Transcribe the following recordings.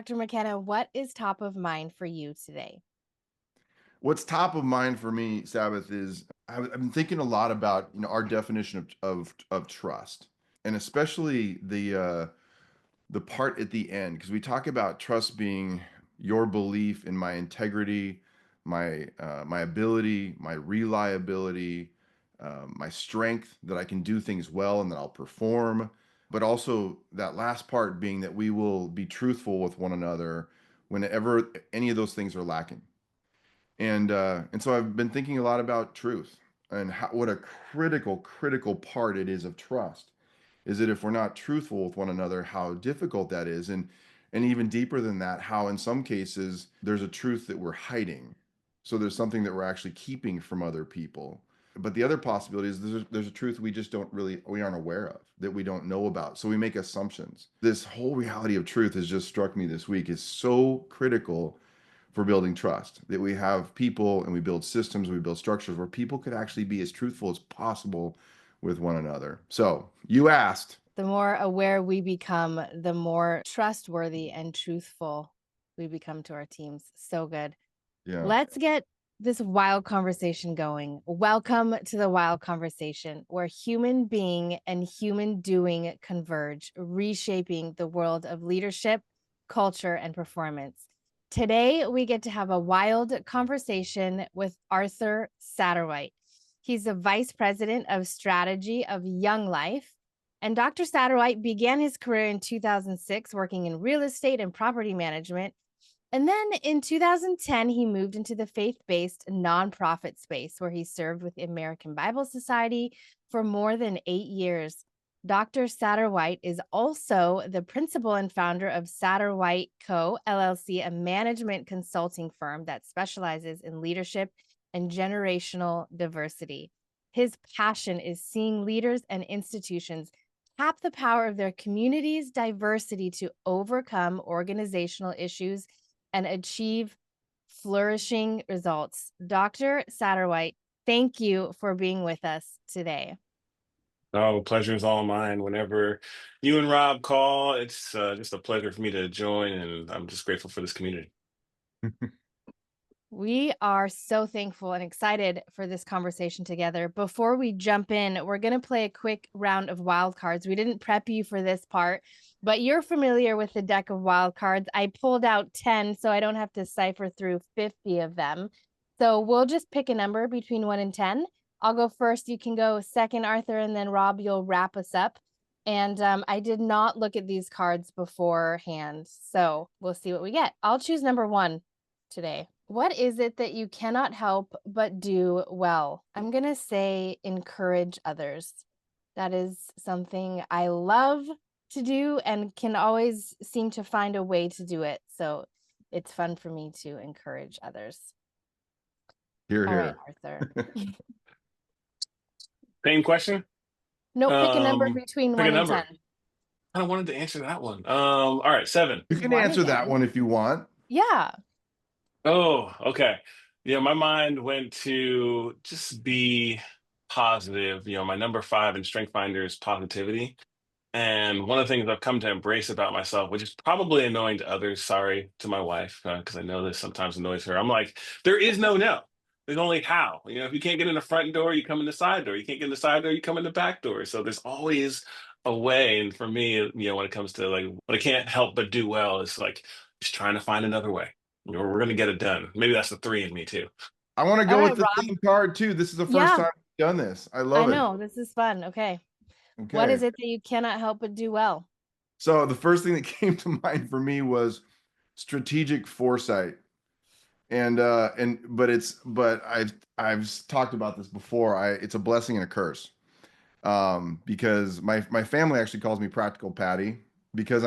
Dr. McKenna, what is top of mind for you today? What's top of mind for me, Sabbath, is I've been thinking a lot about our definition of trust, and especially the part at the end, because we talk about trust being your belief in my integrity, my ability, my reliability, my strength that I can do things well and that I'll perform, but also that last part being that we will be truthful with one another whenever any of those things are lacking. And so I've been thinking a lot about truth and what a critical part it is of trust. Is that if we're not truthful with one another, how difficult that is, and even deeper than that, how in some cases there's a truth that we're hiding. So there's something that we're actually keeping from other people. But the other possibility is there's a truth we aren't aware of, that we don't know about. So we make assumptions. This whole reality of truth has just struck me this week is so critical for building trust, that we have people and we build systems, we build structures where people could actually be as truthful as possible with one another. So you asked. The more aware we become, the more trustworthy and truthful we become to our teams. So good. Yeah. Let's get this wild conversation going. Welcome to the wild conversation where human being and human doing converge, reshaping the world of leadership, culture, and performance. Today, we get to have a wild conversation with Arthur Satterwhite. He's the vice president of strategy of Young Life. And Dr. Satterwhite began his career in 2006 working in real estate and property management. And then in 2010, he moved into the faith-based nonprofit space where he served with the American Bible Society for more than 8 years. Dr. Satterwhite is also the principal and founder of Satterwhite Co., LLC, a management consulting firm that specializes in leadership and generational diversity. His passion is seeing leaders and institutions tap the power of their community's diversity to overcome organizational issues and achieve flourishing results. Dr. Satterwhite, thank you for being with us today. Oh, pleasure is all mine. Whenever you and Rob call, it's just a pleasure for me to join, and I'm just grateful for this community. We are so thankful and excited for this conversation together. Before we jump in, we're going to play a quick round of wild cards. We didn't prep you for this part, but you're familiar with the deck of wild cards. I pulled out 10, so I don't have to cipher through 50 of them. So we'll just pick a number between 1 and 10. I'll go first. You can go second, Arthur, and then Rob, you'll wrap us up. And I did not look at these cards beforehand, so we'll see what we get. I'll choose number 1 today. What is it that you cannot help but do well? I'm going to say encourage others. That is something I love to do and can always seem to find a way to do it. So it's fun for me to encourage others. Here, All right, here. Arthur. Same question. No, pick a number Um, between Pick a 1 and 10. number. I wanted to answer that one. All right, 7. You can 1 answer that again? one if you want. Yeah. Oh, okay. Yeah, my mind went to just be positive. My number 5 in Strength Finder is positivity. And one of the things I've come to embrace about myself, which is probably annoying to others, sorry to my wife, because I know this sometimes annoys her. I'm like, there is no no. There's only how. If you can't get in the front door, you come in the side door. You can't get in the side door, you come in the back door. So there's always a way. And for me, when it comes to like what I can't help but do well, it's like just trying to find another way. We're gonna get it done. Maybe that's the 3 in me too. I want to All go right, with the Rob. theme card too. This is the first Yeah, time we've done this. I I love it. know. This is fun. Okay. What Okay. is it that you cannot help but do well? So the first thing that came to mind for me was strategic foresight. But I've talked about this before. It's a blessing and a curse. Because my family actually calls me Practical Patty, because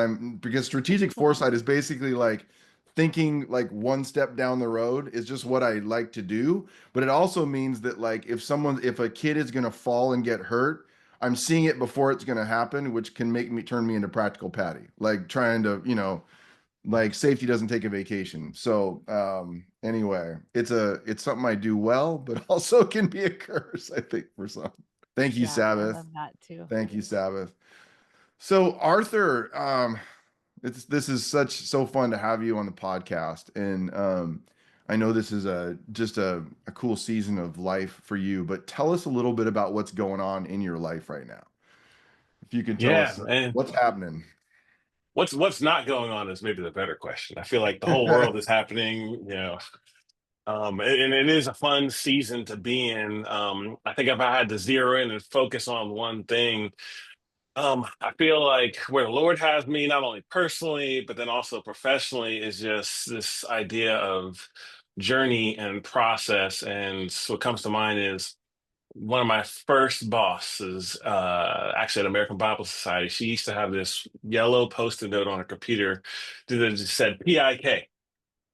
strategic foresight is basically like thinking like one step down the road is just what I like to do. But it also means that like if a kid is gonna fall and get hurt, I'm seeing it before it's gonna happen, which can turn me into Practical Patty, like trying to, like safety doesn't take a vacation. So anyway, it's something I do well, but also can be a curse, I think, for some. Thank you, Yeah, I Sabbath. love that too. Thank you, Sabbath. So Arthur, This is so fun to have you on the podcast, and I know this is just a cool season of life for you. But tell us a little bit about what's going on in your life right now. If you can tell Yeah, us and what's happening. what's not going on is maybe the better question. I feel like the whole world is happening, and it is a fun season to be in. I think if I had to zero in and focus on one thing, I feel like where the Lord has me, not only personally, but then also professionally, is just this idea of journey and process. And so what comes to mind is one of my first bosses, actually at American Bible Society. She used to have this yellow post-it note on her computer that just said PIK.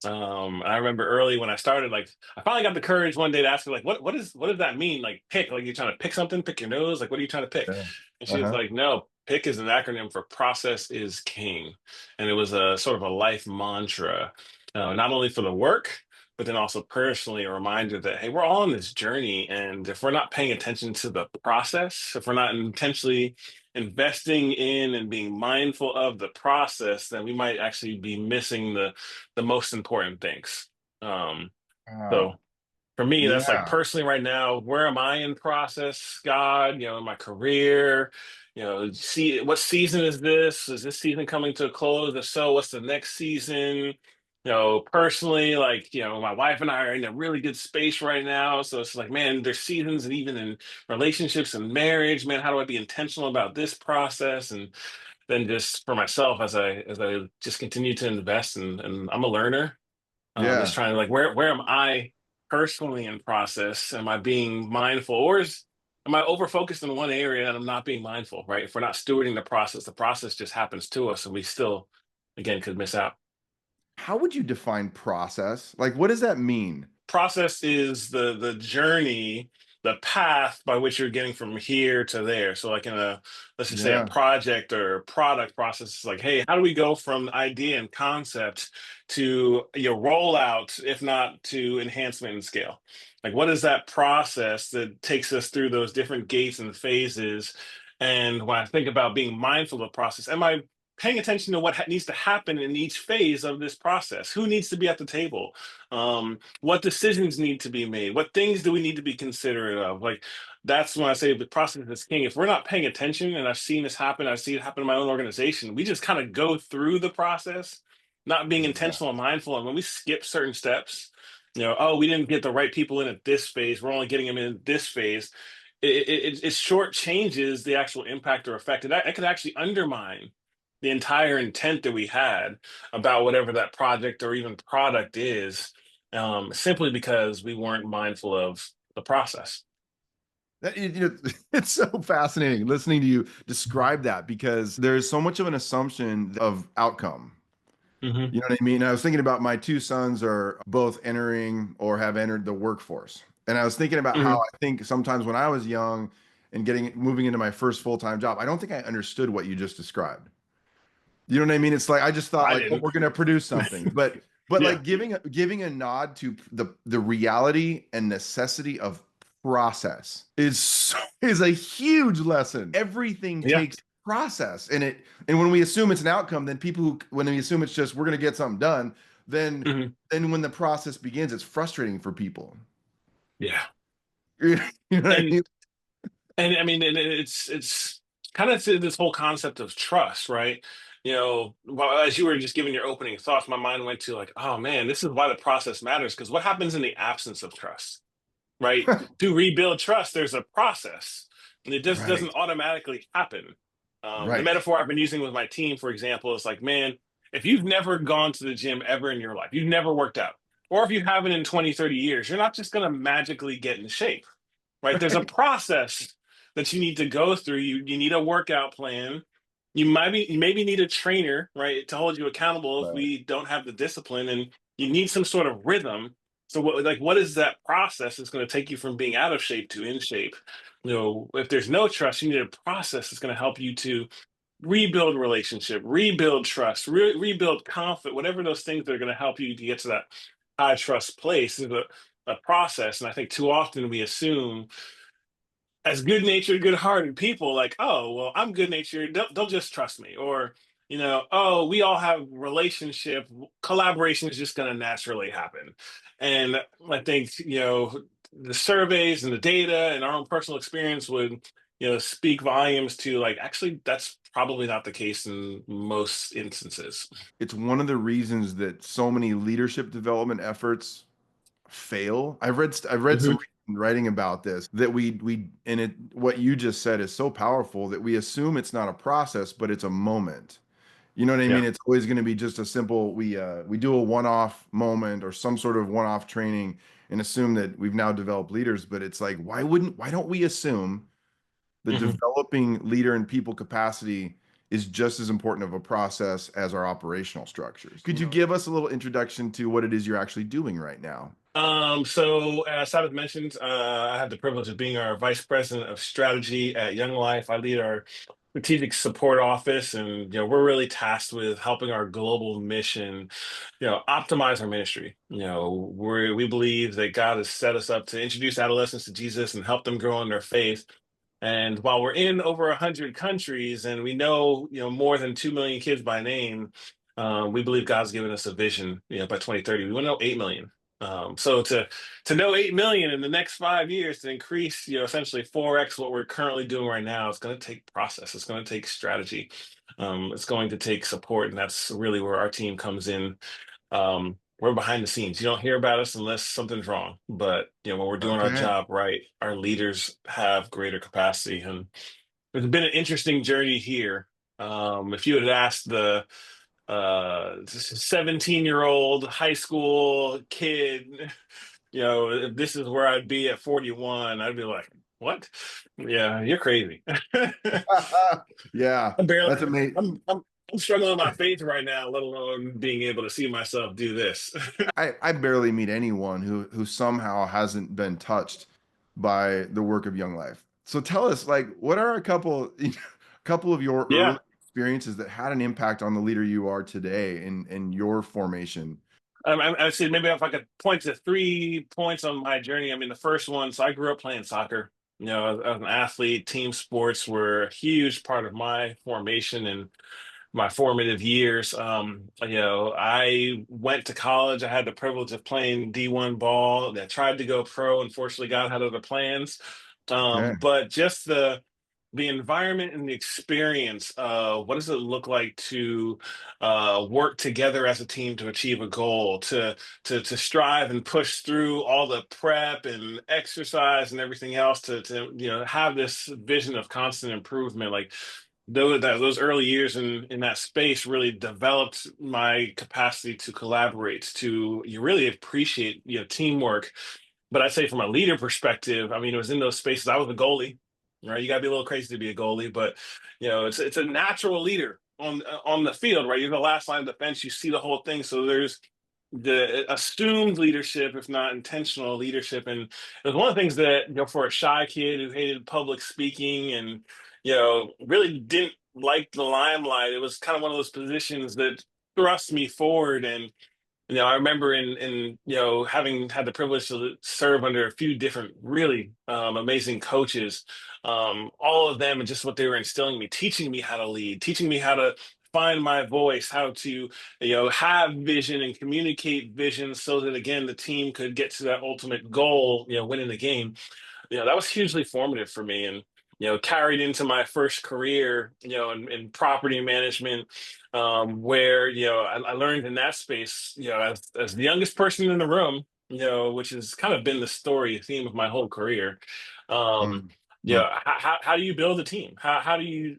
I remember early when I started, like I finally got the courage one day to ask her, like, what does that mean? Like pick, like you're trying to pick something, pick your nose, like what are you trying to pick? Yeah. And she was Uh-huh. like, no, pick is an acronym for process is king. And it was a sort of a life mantra, not only for the work, but then also personally a reminder that hey, we're all on this journey. And if we're not paying attention to the process, if we're not intentionally investing in and being mindful of the process, then we might actually be missing the most important things. Um, so Wow. for me, that's like Yeah. personally right now, where am I in process, God, in my career, see what season is this? Is this season coming to a close? If so, what's the next season? Personally, like, my wife and I are in a really good space right now. So it's like, man, there's seasons and even in relationships and marriage, man, how do I be intentional about this process? And then just for myself as I just continue to invest and I'm a learner, just Yeah. trying to like where am I personally in process? Am I being mindful, or am I over focused in one area and I'm not being mindful? Right? If we're not stewarding the process just happens to us, and we still, again, could miss out. How would you define process? Like, what does that mean? Process is the journey, the path by which you're getting from here to there. So like in a, let's just say, a Yeah. project or product process, it's like, hey, how do we go from idea and concept to your rollout, if not to enhancement and scale? Like what is that process that takes us through those different gates and phases? And when I think about being mindful of process, am I paying attention to what needs to happen in each phase of this process? Who needs to be at the table? What decisions need to be made? What things do we need to be considerate of? Like that's when I say the process is king. If we're not paying attention, and I've seen this happen, I see it happen in my own organization. We just kind of go through the process, not being Yeah. intentional and mindful. And when we skip certain steps, oh, we didn't get the right people in at this phase. We're only getting them in this phase. It shortchanges the actual impact or effect. It could actually undermine the entire intent that we had about whatever that project or even product is, simply because we weren't mindful of the process. It's so fascinating listening to you describe that because there's so much of an assumption of outcome. Hmm. You know what I mean? I was thinking about my two sons are both entering or have entered the workforce. And I was thinking about how Hmm. I think sometimes when I was young and moving into my first full-time job, I don't think I understood what you just described. You know what I mean? It's like I just thought I like, oh, didn't. we're gonna produce something. But Yeah. like giving a nod to the reality and necessity of process is a huge lesson. Everything Yeah. takes process. And when we assume it's an outcome, then people who when we assume it's just we're gonna get something done, then Hmm. then when the process begins, it's frustrating for people. Yeah. You know what I And mean? and I mean, and it's kind of this whole concept of trust, right? Well, as you were just giving your opening thoughts, my mind went to like, oh man, this is why the process matters. Because what happens in the absence of trust? Right? To rebuild trust, there's a process, and it just Right, doesn't automatically happen. The right, metaphor I've been using with my team, for example, is like, man, if you've never gone to the gym ever in your life, you've never worked out, or if you haven't in 20, 30 years, you're not just going to magically get in shape, right? There's a right, process that you need to go through. You need a workout plan. You maybe need a trainer, right, to hold you accountable if right. we don't have the discipline, and you need some sort of rhythm. So what is that process that's going to take you from being out of shape to in shape? If there's no trust, you need a process that's going to help you to rebuild relationship, rebuild trust, rebuild confidence, whatever those things that are going to help you to get to that high trust place is a process. And I think too often we assume as good natured, good hearted people, like, oh, well, I'm good natured. They'll just trust me. Or oh, we all have relationship collaboration is just going to naturally happen. And I think, the surveys and the data and our own personal experience would, speak volumes to like, actually, that's probably not the case in most instances. It's one of the reasons that so many leadership development efforts fail. I've read some writing about this, that we and it what you just said is so powerful, that we assume it's not a process, but it's a moment. You know what I Yeah. mean? It's always going to be just a simple, we do a one-off moment or some sort of one-off training and assume that we've now developed leaders, but it's like, why don't we assume the Mhm. developing leader and people capacity is just as important of a process as our operational structures? Could you give us a little introduction to what it is you're actually doing right now? So as Sabbath mentioned, I have the privilege of being our vice president of strategy at Young Life. I lead our strategic support office, and we're really tasked with helping our global mission, optimize our ministry. We believe that God has set us up to introduce adolescents to Jesus and help them grow in their faith. And while we're in over 100 countries, and we know, more than 2 million kids by name, we believe God's given us a vision. By 2030, we want to know 8 million. So to know 8 million in the next 5 years, to increase, essentially 4x what we're currently doing right now, it's going to take process. It's going to take strategy. It's going to take support, and that's really where our team comes in. We're behind the scenes. You don't hear about us unless something's wrong. But when we're doing our Okay. job right, our leaders have greater capacity, and it's been an interesting journey here. If you had asked the 17-year-old high school kid, if this is where I'd be at 41, I'd be like, what? Yeah, you're crazy. Yeah, I'm barely, that's amazing. I'm struggling with my faith right now, let alone being able to see myself do this. I barely meet anyone who somehow hasn't been touched by the work of Young Life. So tell us, like, what are a couple a couple of your early Yeah. experiences that had an impact on the leader you are today in your formation? I see. Maybe if I could point to 3 points on my journey. I mean, the first one. So I grew up playing soccer. As an athlete, team sports were a huge part of my formation and my formative years. I went to college. I had the privilege of playing D1 ball. I tried to go pro. Unfortunately, God had other plans. Okay. But just the environment and the experience. What does it look like to work together as a team to achieve a goal? To strive and push through all the prep and exercise and everything else to have this vision of constant improvement. Like those early years in that space really developed my capacity to collaborate, to you really appreciate teamwork. But I'd say from a leader perspective, I mean, it was in those spaces. I was a goalie, right? You got to be a little crazy to be a goalie, but it's a natural leader on the field, right? You're the last line of defense. You see the whole thing. So there's the assumed leadership, if not intentional leadership. And it was one of the things that, for a shy kid who hated public speaking and, really didn't like the limelight, it was kind of one of those positions that thrust me forward. And I remember in having had the privilege to serve under a few different really amazing coaches, all of them and just what they were instilling me, teaching me how to lead, teaching me how to find my voice, how to have vision and communicate vision, so that again the team could get to that ultimate goal, winning the game. That was hugely formative for me, and carried into my first career, in property management, where I learned in that space, as the youngest person in the room, which has kind of been the story theme of my whole career. um Mm, mm, how do you build a team? How do you,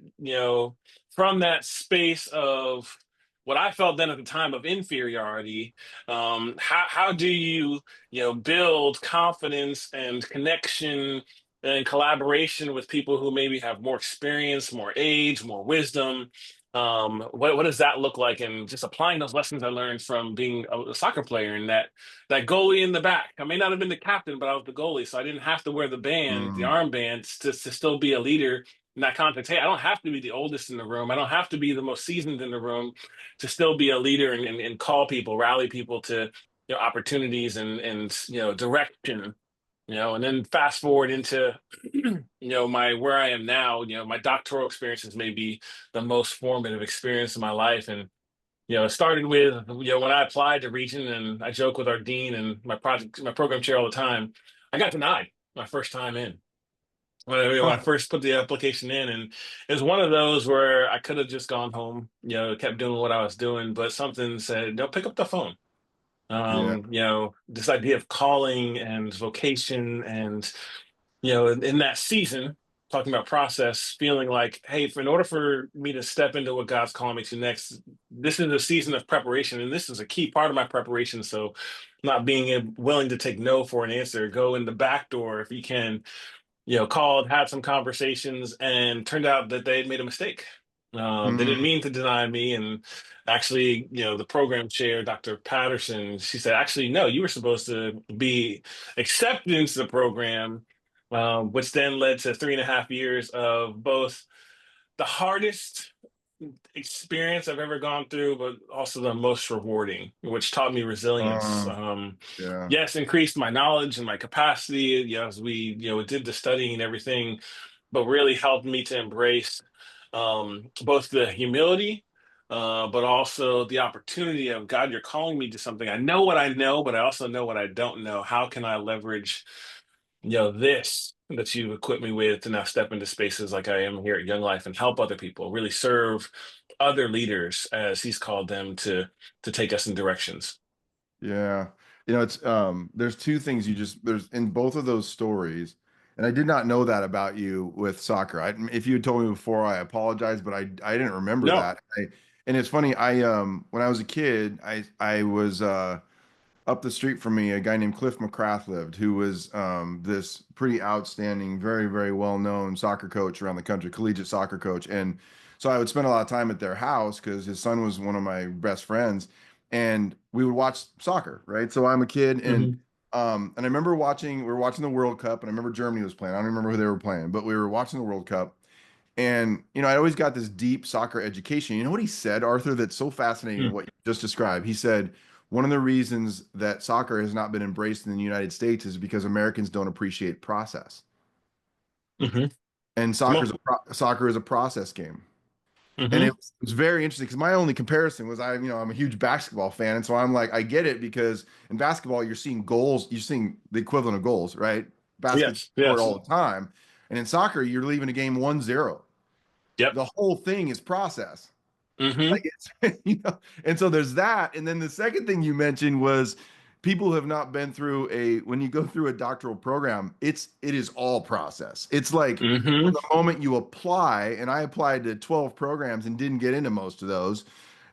from that space of what I felt then at the time of inferiority, how do you build confidence and connection and collaboration with people who maybe have more experience, more age, more wisdom? What does that look like? And just applying those lessons I learned from being a soccer player, and that goalie in the back. I may not have been the captain, but I was the goalie, so I didn't have to wear the band, the mm, armband, to still be a leader in that context. Hey, I don't have to be the oldest in the room. I don't have to be the most seasoned in the room to still be a leader and call people, rally people to opportunities and direction. And then fast forward into, my where I am now. My doctoral experiences may be the most formative experience of my life, and it started with when I applied to Region, and I joke with our dean and my program chair all the time. I got denied my first time in. When I Huh. first put the application in, and it was one of those where I could have just gone home, kept doing what I was doing, but something said, "No, pick up the phone." Yeah. This idea of calling and vocation, and in that season, talking about process, feeling like, hey, in order for me to step into what God's calling me to next, this is a season of preparation, and this is a key part of my preparation. So, not being willing to take no for an answer, go in the back door if you can. Called, had some conversations, and turned out that they had made a mistake. They didn't Mm, mean to deny me. And actually, the program chair, Dr. Patterson, she said, actually, no, you were supposed to be accepted into the program, which then led to 3.5 years of both the hardest experience I've ever gone through, but also the most rewarding, which taught me resilience. uh, yeah. Yes, increased my knowledge and my capacity, as we, did the studying and everything, but really helped me to embrace both the humility, but also the opportunity of God, you're calling me to something. I know what I know, but I also know what I don't know. How can I leverage this that you equip me with to now step into spaces like I am here at Young Life and help other people, really serve other leaders as he's called them to take us in directions. Yeah. It's there's two things there's in both of those stories, and I did not know that about you with soccer. If you had told me before, I apologize, but I didn't remember No. that. And it's funny, when I was a kid, I was up the street from me, a guy named Cliff McCrath lived, who was this pretty outstanding, very, very well-known soccer coach around the country, collegiate soccer coach. And so I would spend a lot of time at their house because his son was one of my best friends, and we would watch soccer, right? So I'm a kid, Hmm. and I remember we were watching the World Cup, and I remember Germany was playing. I don't remember who they were playing, but we were watching the World Cup. And, I always got this deep soccer education. You know what he said, Arthur, that's so fascinating in what you just described? He said, one of the reasons that soccer has not been embraced in the United States is because Americans don't appreciate process. Hmm. And Come on. soccer is a process game. And Hmm. it was very interesting because my only comparison was I'm a huge basketball fan. And so I'm like, I get it because in basketball, you're seeing goals, you're seeing the equivalent of goals, right? Baskets Yes. scored Yes. all the time. And in soccer, you're leaving a game 1-0. Yep. The whole thing is process. Hmm. Like it's and so there's that. And then the second thing you mentioned was people have not been through when you go through a doctoral program, it is all process. It's like Hmm. from the moment you apply, and I applied to 12 programs and didn't get into most of those.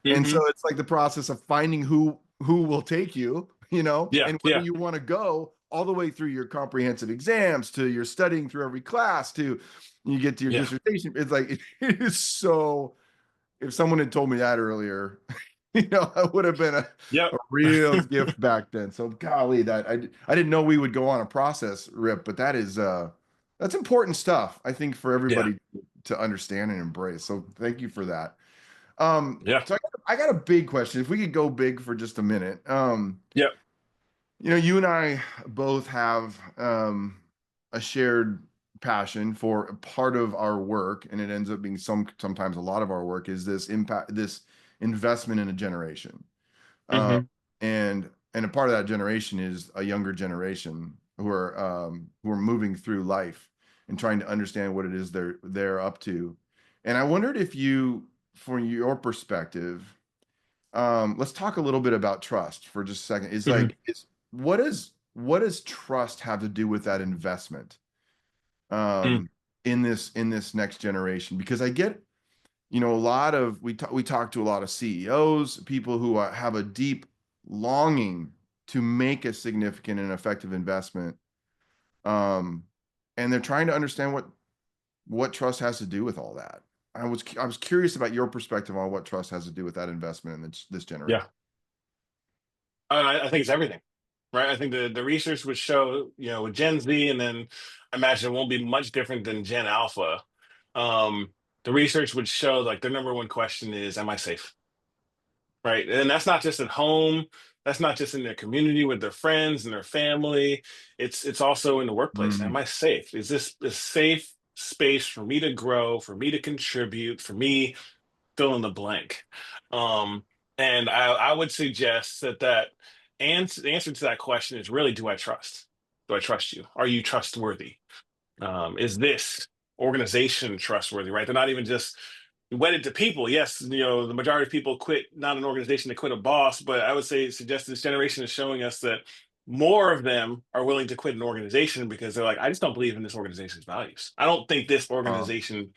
And so Hmm. it's like the process of finding who will take you, Yeah. and whether Yeah. you want to go all the way through your comprehensive exams to your studying through every class to you get to your Yeah. dissertation. It's like it is so if someone had told me that earlier, that would have been Yep. a real gift back then. So golly, I didn't know we would go on a process rip, but that's important stuff, I think, for Yeah. everybody to understand and embrace. So thank you for that. Yeah. So I got a big question. If we could go big for just a minute. Yep. You and I both have a shared passion for a part of our work, and it ends up being sometimes a lot of our work is this investment in a generation. Uh, Hmm. and a part of that generation is a younger generation who are moving through life and trying to understand what it is they're up to. And I wondered if from your perspective, let's talk a little bit about trust for just a second. Hmm. What does trust have to do with that investment um, in this next generation? Because I get, a lot of we talk to a lot of CEOs, people who have a deep longing to make a significant and effective investment, um, and they're trying to understand what trust has to do with all that. I was curious about your perspective on what trust has to do with that investment in this generation. Yeah. I think it's everything, right? I think the research would show, with Gen Z, and then I imagine it won't be much different than Gen Alpha. Um, the research would show like their number one question is, "Am I safe?" Right, and that's not just at home. That's not just in their community with their friends and their family. It's also in the workplace. Am Mm. I safe? Is this a safe space for me to grow, for me to contribute, for me fill in the blank? Um, and I would suggest the answer to that question is really, do I trust? Do I trust you? Are you trustworthy? Is this organization trustworthy? Right? They're not even just wedded to people. Yes, the majority of people quit not an organization, they quit a boss. But I would suggest this generation is showing us that more of them are willing to quit an organization because they're like, I just don't believe in this organization's values. I don't think this Uh, organization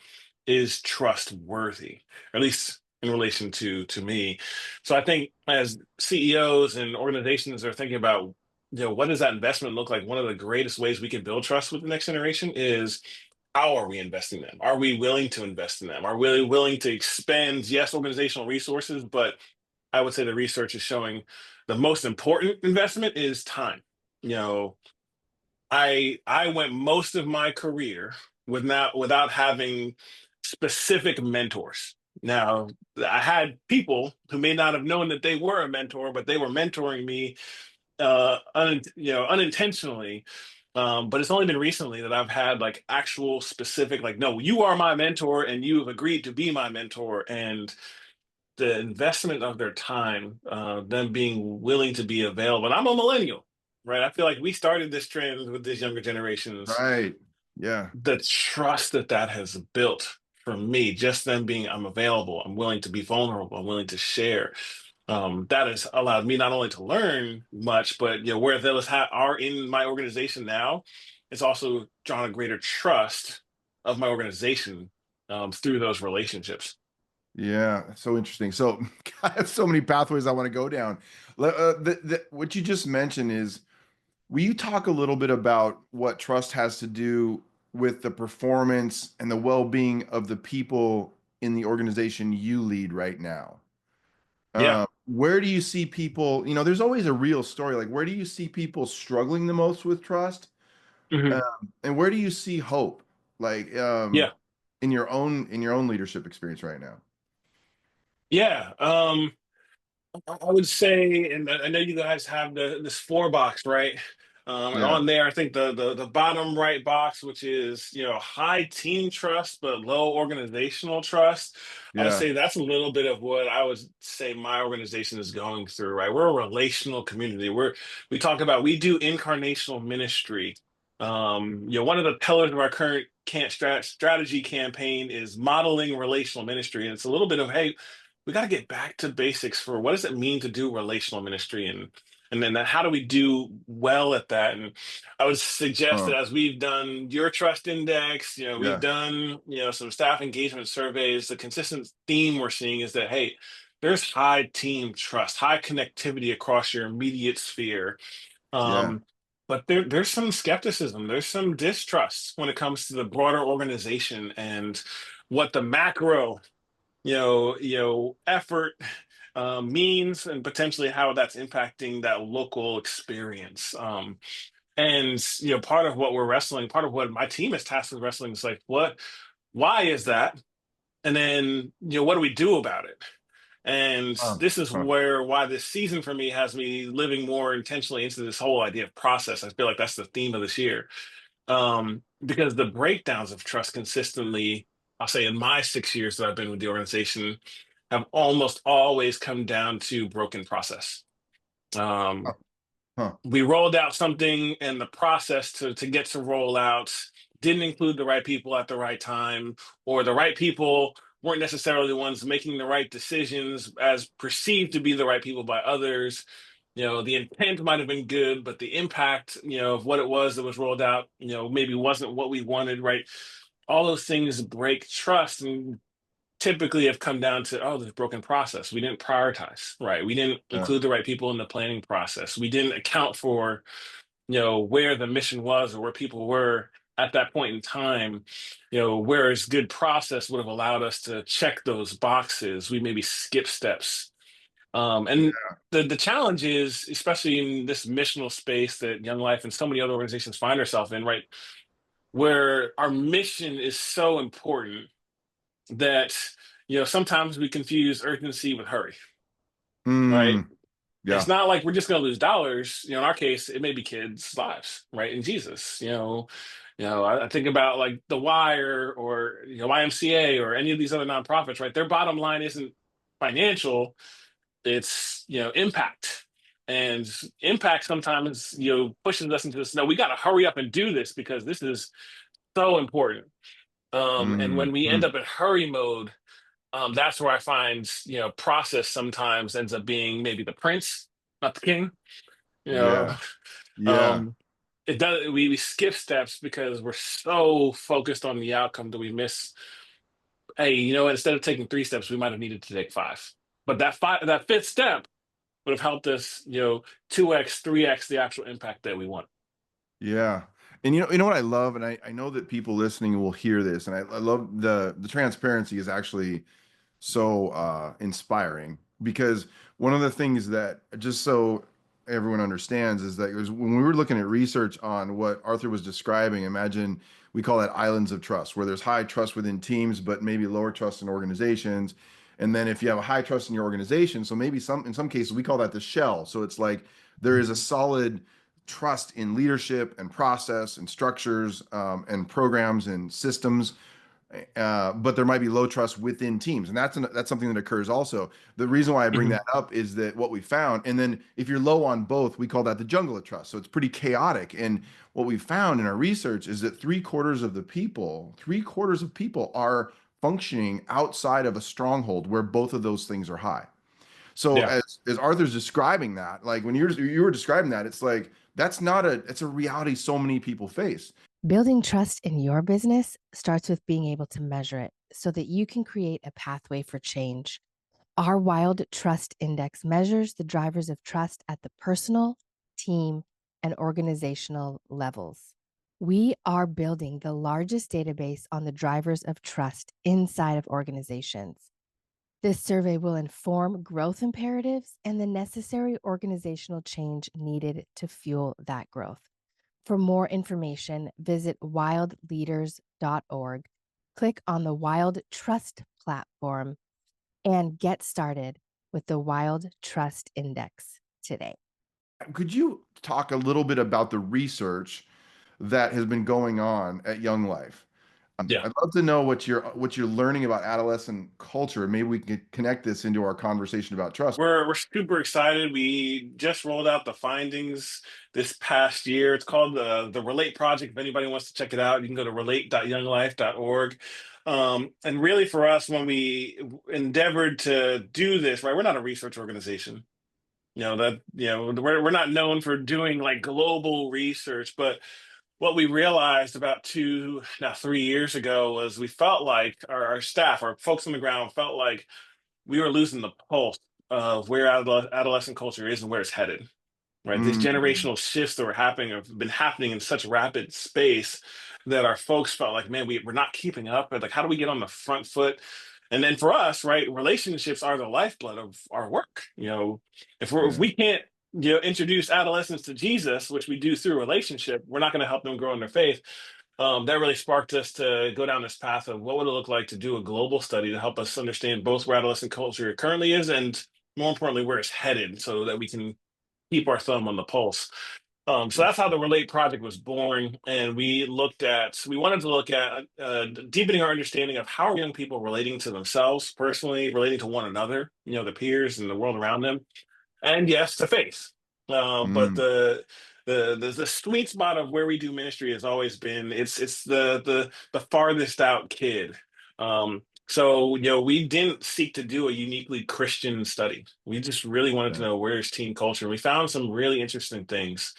is trustworthy, or at least in relation to me. So I think as CEOs and organizations are thinking about, what does that investment look like? One of the greatest ways we can build trust with the next generation is, how are we investing them? Are we willing to invest in them? Are we willing to expend, yes, organizational resources, but I would say the research is showing the most important investment is time. You know, I went most of my career without having specific mentors. Now, I had people who may not have known that they were a mentor, but they were mentoring me unintentionally. But it's only been recently that I've had like actual specific, like, no, you are my mentor and you have agreed to be my mentor. And the investment of their time, them being willing to be available. And I'm a millennial, right? I feel like we started this trend with these younger generations. right. Yeah. The trust that has built for me, just them being, I'm available, I'm willing to be vulnerable, I'm willing to share. That has allowed me not only to learn much, but where those are in my organization now, it's also drawn a greater trust of my organization through those relationships. Yeah, that's so interesting. So I have so many pathways I want to go down. What you just mentioned is, will you talk a little bit about what trust has to do with the performance and the well-being of the people in the organization you lead right now? Yeah. Where do you see people, there's always a real story. Like, where do you see people struggling the most with trust? Mhm. And where do you see hope? Like, Yeah. in your own leadership experience right now? Yeah. I would say, and I know you guys have this four box, right? And Yeah. on there, I think the bottom right box, which is high team trust but low organizational trust. I would Yeah. say that's a little bit of what I would say my organization is going through, right? We're a relational community. We do incarnational ministry. One of the pillars of our current strategy campaign is modeling relational ministry, and it's a little bit of, hey, we got to get back to basics for what does it mean to do relational ministry, and then how do we do well at that. And I would suggest Uh, that as we've done your trust index, we've yeah. done some staff engagement surveys, the consistent theme we're seeing is that, hey, there's high team trust, high connectivity across your immediate sphere. Yeah. Um, but there's some skepticism, there's some distrust when it comes to the broader organization and what the macro effort means, and potentially how that's impacting that local experience. And part of what my team is tasked with wrestling is like, why is that? And then, what do we do about it? And Uh, this is uh, why this season for me has me living more intentionally into this whole idea of process. I feel like that's the theme of this year, because the breakdowns of trust consistently, I'll say in my 6 years that I've been with the organization, have almost always come down to broken process. uh, Um, huh. we rolled out something, and the process to get to roll out didn't include the right people at the right time, or the right people weren't necessarily the ones making the right decisions as perceived to be the right people by others. The intent might have been good, but the impact, of what it was that was rolled out, maybe wasn't what we wanted, right? All those things break trust, and typically have come down to, oh, there's broken process. We didn't prioritize, right? We didn't Yeah. include the right people in the planning process. We didn't account for, where the mission was or where people were at that point in time. Whereas good process would have allowed us to check those boxes, we maybe skip steps. And the challenge is, especially in this missional space that Young Life and so many other organizations find ourselves in, right, where our mission is so important that sometimes we confuse urgency with hurry, right? Mm, Yeah. It's not like we're just going to lose dollars. In our case, it may be kids' lives, right? In Jesus, I think about like the Y or YMCA or any of these other nonprofits, right? Their bottom line isn't financial; it's impact, and impact sometimes pushes us into this. No, we got to hurry up and do this because this is so important. And Mm, when we end mm. up in hurry mode, that's where I find process sometimes ends up being maybe the prince, not the king. You know, Yeah. Yeah. um, it does. We skip steps because we're so focused on the outcome that we miss. Hey, instead of taking 3 steps, we might have needed to take 5. But that fifth step would have helped us, 2x, 3x the actual impact that we want. Yeah. And you know what I love, and I know that people listening will hear this, and I love the transparency is actually so inspiring because one of the things that just so everyone understands is that it was when we were looking at research on what Arthur was describing, imagine we call that islands of trust, where there's high trust within teams, but maybe lower trust in organizations. And then if you have a high trust in your organization, so maybe in some cases we call that the shell. So it's like there is a solid trust in leadership and process and structures and programs and systems, but there might be low trust within teams, and that's something that occurs also. The reason why I bring Mhm. that up is that what we found, and then if you're low on both, we call that the jungle of trust. So it's pretty chaotic. And what we found in our research is that three quarters of people are functioning outside of a stronghold where both of those things are high. So Yeah. as Arthur's describing that, like when you were describing that, it's like it's a reality so many people face. Building trust in your business starts with being able to measure it so that you can create a pathway for change. Our Wild Trust Index measures the drivers of trust at the personal, team, and organizational levels. We are building the largest database on the drivers of trust inside of organizations. This survey will inform growth imperatives and the necessary organizational change needed to fuel that growth. For more information, visit wildleaders.org, click on the Wild Trust platform, and get started with the Wild Trust Index today. Could you talk a little bit about the research that has been going on at Young Life? Yeah. I'd love to know what you're learning about adolescent culture. Maybe we can connect this into our conversation about trust. We're super excited. We just rolled out the findings this past year. It's called the Relate Project. If anybody wants to check it out, you can go to relate.younglife.org. And really, for us, when we endeavored to do this, right, we're not a research organization. We're not known for doing like global research, but what we realized about 3 years ago was we felt like our staff, our folks on the ground, felt like we were losing the pulse of where adolescent culture is and where it's headed. Right, these Mm, generational shifts that were happening have been happening in such rapid space that our folks felt like, man, we're not keeping up. Like, how do we get on the front foot? And then for us, right, relationships are the lifeblood of our work. If yeah. we can't introduce adolescents to Jesus, which we do through relationship, we're not going to help them grow in their faith. That really sparked us to go down this path of what would it look like to do a global study to help us understand both where adolescent culture currently is and more importantly where it's headed so that we can keep our thumb on the pulse. So that's how the Relate project was born, and we wanted to look at deepening our understanding of how are young people relating to themselves personally, relating to one another, their peers and the world around them, and yes, to faith. But Mm, the sweet spot of where we do ministry has always been it's the farthest out kid. So we didn't seek to do a uniquely Christian study. We just really wanted to yeah. know where's teen culture. We found some really interesting things.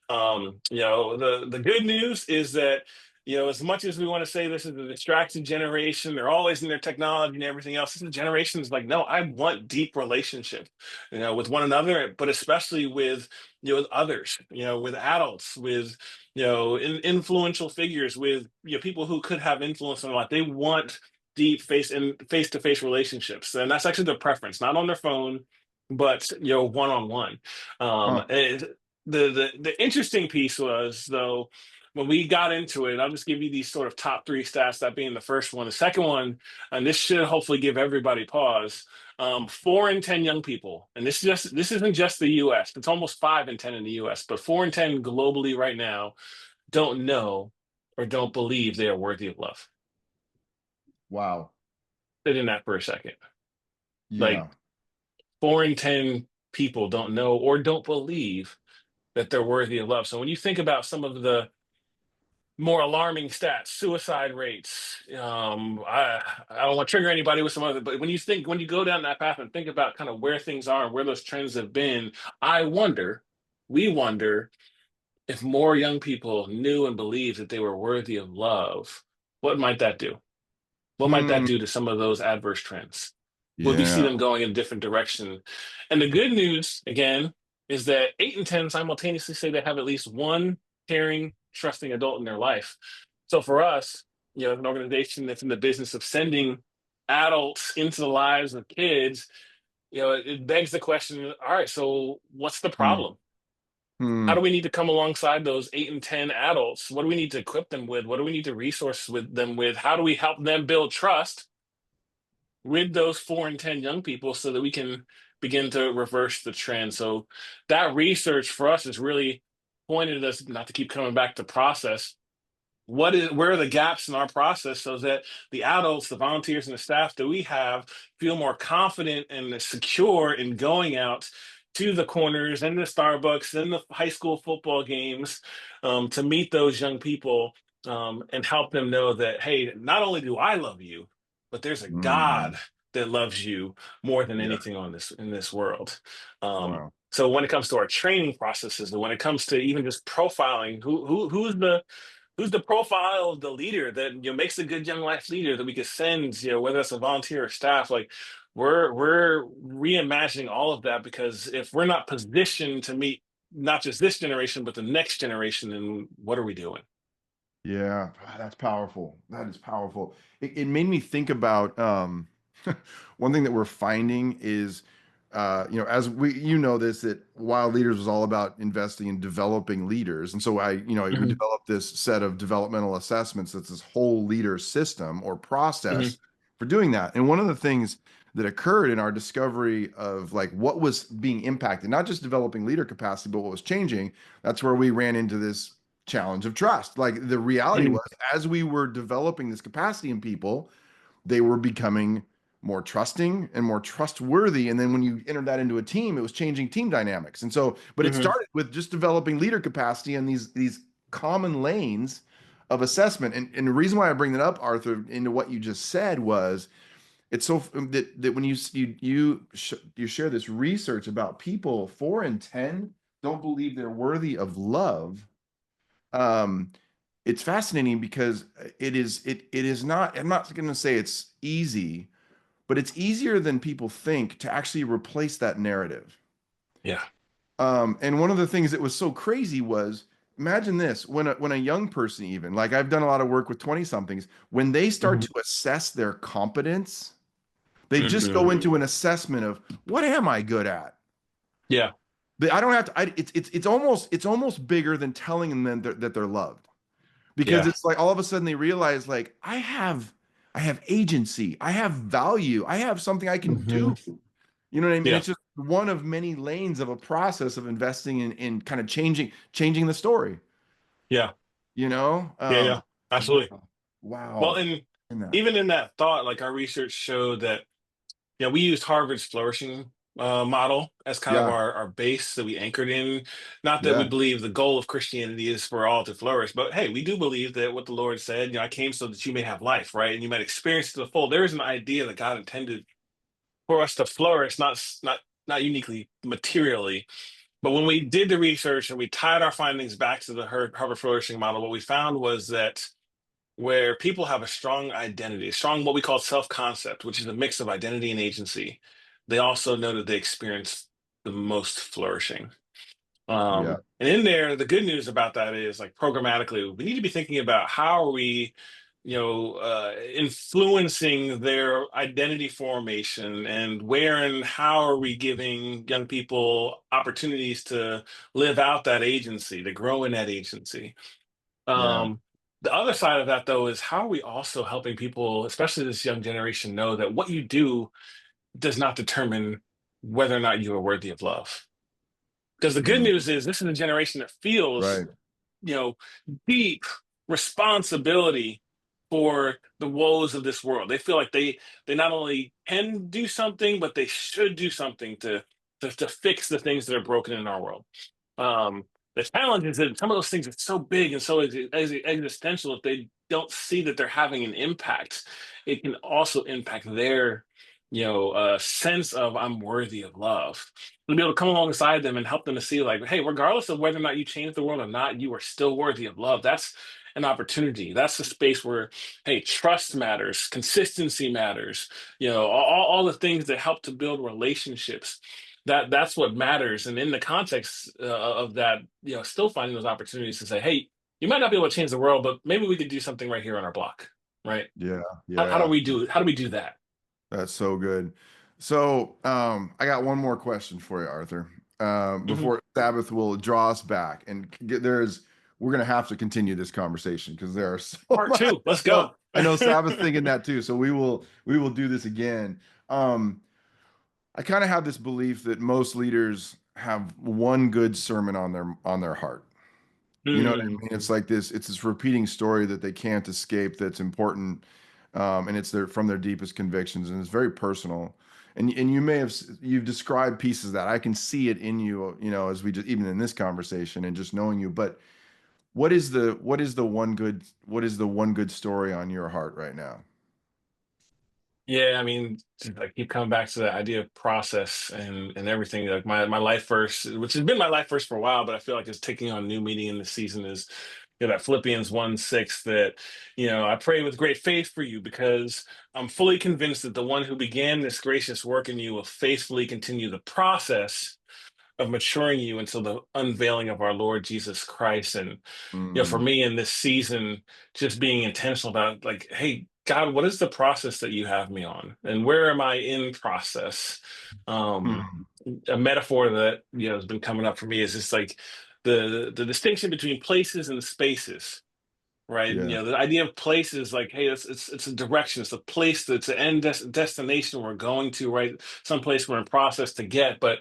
The good news is that as much as we want to say this is a distracted generation, they're always in their technology and everything else. This is a generation that's like, no, I want deep relationship, with one another, but especially with with others, with adults, with influential figures, with people who could have influence on their life. They want deep face to face relationships, and that's actually their preference, not on their phone, but one on one. Huh. And the interesting piece was though when we got into it, I'll just give you these sort of top three stats, that being the first one. The second one, and this should hopefully give everybody pause. 4 in 10 young people, and this isn't just the US, it's almost 5 in 10 in the US, but 4 in 10 globally right now don't know or don't believe they are worthy of love. Wow. Sit in that for a second. Like Yeah. 4 in 10 people don't know or don't believe that they're worthy of love. So when you think about some of the more alarming stats, suicide rates, I don't want to trigger anybody with some other, but when you go down that path and think about kind of where things are and where those trends have been, I wonder, we wonder if more young people knew and believed that they were worthy of love, what might that do? What might that Hmm. do to some of those adverse trends? Would we see Yeah. them going in a different direction? And the good news, again, is that 8 in 10 simultaneously say they have at least one caring, trusting adult in their life. So for us, an organization that's in the business of sending adults into the lives of kids, it begs the question, all right, so what's the Hmm. problem? How do Hmm. we need to come alongside those 8 and 10 adults? What do we need to equip them with? What do we need to resource with them with? How do we help them build trust with those 4 and 10 young people so that we can begin to reverse the trend? So that research for us has really pointed us not to keep coming back to process. Where are the gaps in our process so that the adults, the volunteers, and the staff that we have feel more confident and secure in going out to the corners and the Starbucks and the high school football games, to meet those young people, and help them know that, hey, not only do I love you, but there's a Hmm. God that loves you more than Yeah. anything on this in this world. Wow. So when it comes to our training processes, and when it comes to even just profiling, who's the profile of the leader that makes a good young life leader that we could send, whether that's a volunteer or staff, like we're reimagining all of that, because if we're not positioned to meet not just this generation but the next generation, then what are we doing? Yeah, that's powerful. That is powerful. It made me think about one thing that we're finding is as you know this, that Wild Leaders was all about investing in developing leaders. And so we Hmm. developed this set of developmental assessments that's this whole leader system or Hmm. process for doing that. And one of the things that occurred in our discovery of like what was being impacted, not just developing leader capacity, but what was changing, that's where we ran into this challenge of trust. Like the reality was, as we were developing this capacity in people, they were becoming more trusting and more trustworthy. And then when you entered that into a team, it was changing team dynamics. And so, but it Hmm. started with just developing leader capacity and these common lanes of assessment. And the reason why I bring that up, Arthur, into what you just said was it's so that when you share this research about people 4 in 10 don't believe they're worthy of love. um, it's fascinating because it is not, I'm not going to say it's easy, but it's easier than people think to actually replace that narrative. Yeah. And one of the things that was so crazy was, imagine this, when a young person, even like I've done a lot of work with 20 somethings, when they start Hmm. to assess their competence, they just go Hmm. into an assessment of what am I good at? Yeah. I don't have to, it's almost bigger than telling them that they're loved. Because Yeah. it's like all of a sudden they realize like I have agency, I have value, I have something I can Hmm. do. You know what I mean? Yeah. It's just one of many lanes of a process of investing in kind of changing the story, Yeah. you know? Yeah. Yeah. Absolutely. Wow. Well, Wow. and In that. even in that thought, like our research showed that, we used Harvard's flourishing model as kind of Yeah. our base that we anchored in. Not that we Yeah. believe the goal of Christianity is for all to flourish, but hey, we do believe that what the Lord said, I came so that you may have life, right? And you might experience it to the full. There is an idea that God intended for us to flourish, not uniquely materially. But when we did the research and we tied our findings back to the Harvard flourishing model, what we found was that where people have a strong identity, strong what we call self-concept, which is a mix of identity and agency, they also know that they experience the most flourishing. Yeah. And in there, the good news about that is, like, programmatically, we need to be thinking about how are we, influencing their identity formation, and where and how are we giving young people opportunities to live out that agency, to grow in that agency. Yeah. The other side of that, though, is how are we also helping people, especially this young generation, know that what you do does not determine whether or not you are worthy of love? Because the good Mm, news is this is a generation that feels, right. you know, deep responsibility for the woes of this world. They feel like they not only can do something, but they should do something to fix the things that are broken in our world. Um, the challenge is that some of those things are so big and so existential. If they don't see that they're having an impact, it can also impact their, sense of I'm worthy of love. To be able to come alongside them and help them to see, like, hey, regardless of whether or not you change the world or not, you are still worthy of love. That's an opportunity. That's a space where, hey, trust matters, consistency matters. All the things that help to build relationships, that's what matters. And in the context of that, still finding those opportunities to say, hey, you might not be able to change the world, but maybe we could do something right here on our block, right? Yeah. How do Yeah. we do that? That's so good. So, I got one more question for you, Arthur. Mhm. Before Sabbath will draw us back, and we're gonna have to continue this conversation because there are so Part much. two, let's go. I know Sabbath thinking that too, so we will do this again. Um, I kind of have this belief that most leaders have one good sermon on their heart. You know what I Mm. mean? It's this repeating story that they can't escape that's important, and it's from their deepest convictions, and it's very personal. And you've described pieces of that I can see it in you, as we just even in this conversation and just knowing you. But what is the one good story on your heart right now? Yeah, I mean, I keep coming back to the idea of process and everything. Like my life verse, which has been my life verse for a while, but I feel like it's taking on new meaning in this season is, that Philippians 1:6 that, I pray with great faith for you because I'm fully convinced that the one who began this gracious work in you will faithfully continue the process of maturing you until the unveiling of our Lord Jesus Christ. And for Mm, me in this season, just being intentional about, like, hey, God, what is the process that you have me on, and where am I in process? Um, mm, a metaphor that has been coming up for me is just like the distinction between places and spaces. Right, yeah, the idea of places, like, hey, it's a direction, it's a place, that's an destination we're going to, right? Someplace we're in process to get, but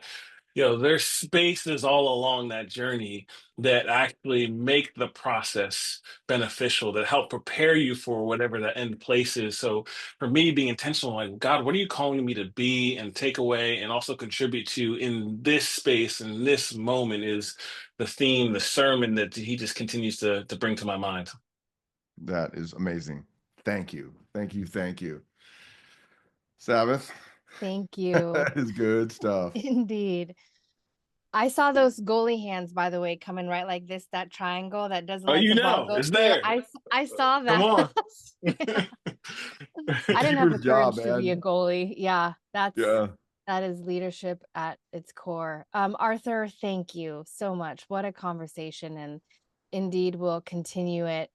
there's spaces all along that journey that actually make the process beneficial, that help prepare you for whatever the end place is. So for me, being intentional, like, God, what are you calling me to be and take away and also contribute to in this space, in this moment, is the theme, the sermon that he just continues to bring to my mind. that is amazing. Thank you, thank you, thank you, Sabbath. Thank you. That is good stuff. Indeed. I saw those goalie hands, by the way, coming right like this, that triangle that doesn't Oh, let the ball go it's through. there. I saw Come that. on. I didn't have the Keeper's job, courage to be man. a goalie. Yeah, Yeah. that is leadership at its core. Arthur, thank you so much. What a conversation, and indeed we'll continue it.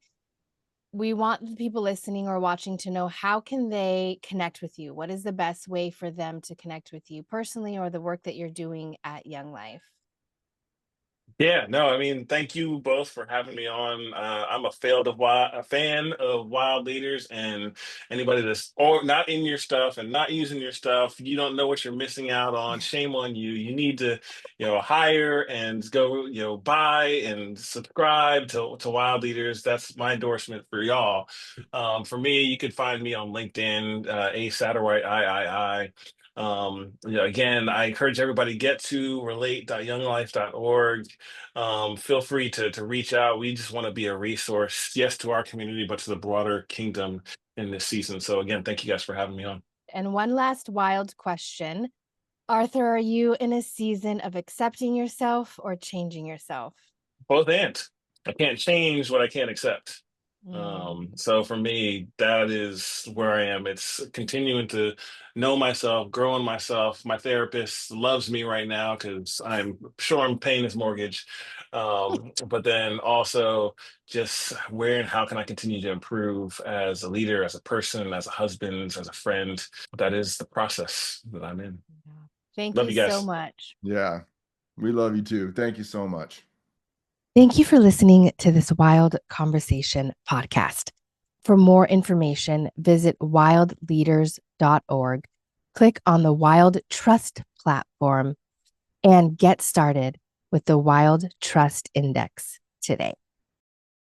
We want the people listening or watching to know, how can they connect with you? What is the best way for them to connect with you personally or the work that you're doing at Young Life? Yeah, no, I mean, thank you both for having me on. I'm a fan of wild leaders, and anybody that's or not in your stuff and not using your stuff, you don't know what you're missing out on. Shame on you. You need to, hire and go, buy and subscribe to Wild Leaders. That's my endorsement for y'all. For me, you could find me on LinkedIn, a Satterwhite III. Again, I encourage everybody get to relate.younglife.org. Feel free to reach out. We just want to be a resource, yes, to our community, but to the broader kingdom in this season. So again, thank you guys for having me on. And one last wild question. Arthur, are you in a season of accepting yourself or changing yourself? Both and I can't change what I can't accept. Mm. So for me, that is where I am. It's continuing to know myself, growing myself. My therapist loves me right now because I'm sure I'm paying his mortgage. But then also just where and how can I continue to improve as a leader, as a person, as a husband, as a friend. That is the process that I'm in. Thank Love you you so guys. much. Yeah. We love you too. Thank you so much. Thank you for listening to this Wild Conversation podcast. For more information, visit wildleaders.org, click on the Wild Trust platform, and get started with the Wild Trust Index today.